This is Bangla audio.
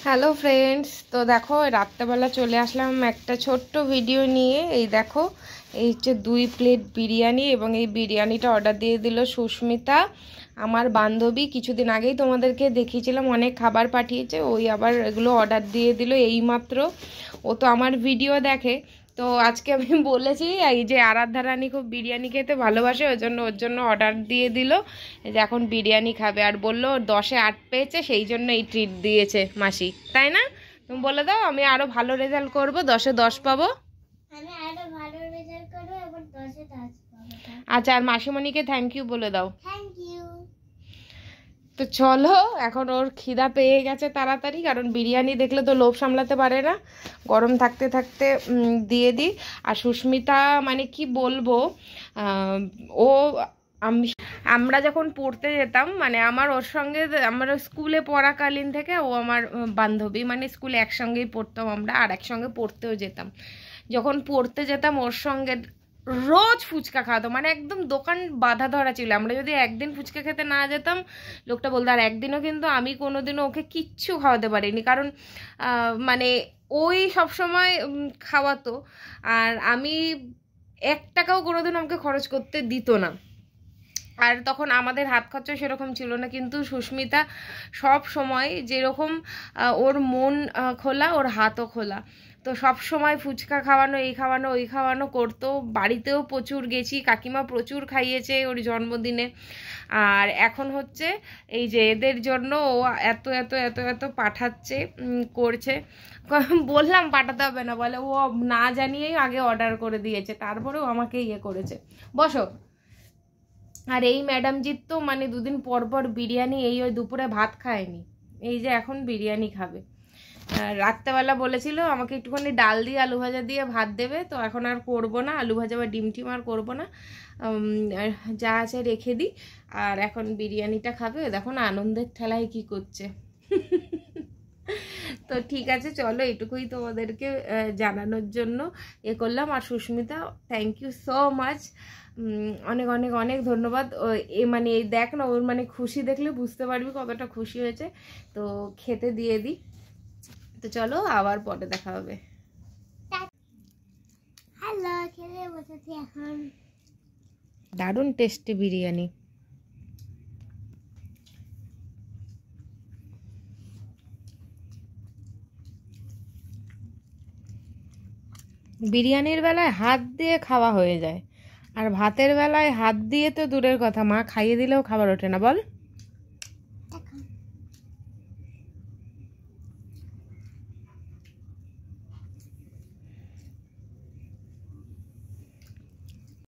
হ্যালো ফ্রেন্ডস, তো দেখো রাত্রেবেলা চলে আসলাম একটা ছোট্ট ভিডিও নিয়ে। এই দেখো, এই হচ্ছে 2 প্লেট বিরিয়ানি, এবং এই বিরিয়ানিটা অর্ডার দিয়ে দিল সুস্মিতা, আমার বান্ধবী। কিছুদিন আগেই তোমাদেরকে দেখিয়েছিলাম, অনেক খাবার পাঠিয়েছে, ওই আবার এগুলো অর্ডার দিয়ে দিল এইমাত্র। ও তো আমার ভিডিও দেখে, তো আজকে আমি বলেছি এই যে আরাধ্যা রানী খুব বিরিয়ানি খেতে ভালোবাসে, ওর জন্য অর্ডার দিয়ে দিল যে এখন বিরিয়ানি খাবে। আর বললো 10-এ 8 পেয়েছে, সেই জন্য এই ট্রিট দিয়েছে মাসি, তাই না? তুমি বলে দাও, আমি আরো ভালো রেজাল্ট করব, 10-এ 10 পাবো। আচ্ছা, আর মাসিমণিকে থ্যাংক ইউ বলে দাও। তো চলো, এখন ওর খিদা পেয়ে গেছে তাড়াতাড়ি, কারণ বিরিয়ানি দেখলে তো লোভ সামলাতে পারে না, গরম থাকতে থাকতে দিয়ে দিই। আর সুস্মিতা মানে কি বলবো, ও আমরা যখন পড়তে যেতাম, মানে আমার ওর সঙ্গে, আমরা স্কুলে পড়াকালীন থেকে ও আমার বান্ধবী, মানে স্কুলে একসঙ্গেই পড়তাম আমরা, আর একসঙ্গে পড়তেও যেতাম। যখন পড়তে যেতাম ওর সঙ্গে রোজ ফুচকা খাওয়াতো, মানে একদম দোকান বাঁধা ধরা ছিল। আমরা যদি একদিন ফুচকা খেতে না যেতাম, লোকটা বলতো। আর একদিনও কিন্তু আমি কোনোদিনও ওকে কিচ্ছু খাওয়াতে পারিনি, কারণ মানে ওই সবসময় খাওয়াতো, আর আমি 1 টাকাও কোনোদিন আমাকে খরচ করতে দিত না। আর তখন আমাদের হাত খরচা সেরকম ছিল না, কিন্তু সুস্মিতা সব সময় যেরকম ওর মন খোলা, ওর হাতও খোলা, তো সব সময় ফুচকা খাওয়ানো, এই খাওয়ানো, ওই খাওয়ানো করতো। বাড়িতেও প্রচুর গেছি, কাকিমা প্রচুর খাইয়েছে ওর জন্মদিনে। আর এখন হচ্ছে এই যে এদের জন্য ও এত এত এত এত পাঠাচ্ছে, করছে। বললাম পাঠাতে হবে না, বলে ও না জানিয়েই আগে অর্ডার করে দিয়েছে, তারপরেও আমাকে ইয়ে করেছে। বসো। আর এই ম্যাডামজির তো মানে 2 দিন পর পর বিরিয়ানি, এই ওই দুপুরে ভাত খায়নি, এই যে এখন বিরিয়ানি খাবে। রাত্রেবেলা বলেছিল আমাকে একটুখানি ডাল দিয়ে আলু ভাজা দিয়ে ভাত দেবে, তো এখন আর করবো না, আলু ভাজা বা ডিম টিম আর করবো না, যা আছে রেখে দিই। আর এখন বিরিয়ানিটা খাবে, দেখো না আনন্দের ঠেলায় কি করছে। তো ঠিক আছে, চলো, এটুকুই তোমাদেরকে জানানোর জন্য এ করলাম। আর Sushmita, thank you so much, অনেক অনেক অনেক ধন্যবাদ। এ মানে দেখ না, ওর মানে খুশি দেখলে বুঝতে পারবি কতটা খুশি হয়েছে। তো খেতে দিয়ে দিই। তো চলো, আবার পরে দেখা হবে। হ্যালো, খেতে বসেছি এখন। দারুণ টেস্টি বিরিয়ানি। বিরিয়ানির বেলায় হাত দিয়ে খাওয়া হয়ে যায়, আর ভাতের বেলায় হাত দিয়ে তো দূরের কথা, মা খাইয়ে দিলেও খাবার ওঠে না, বল।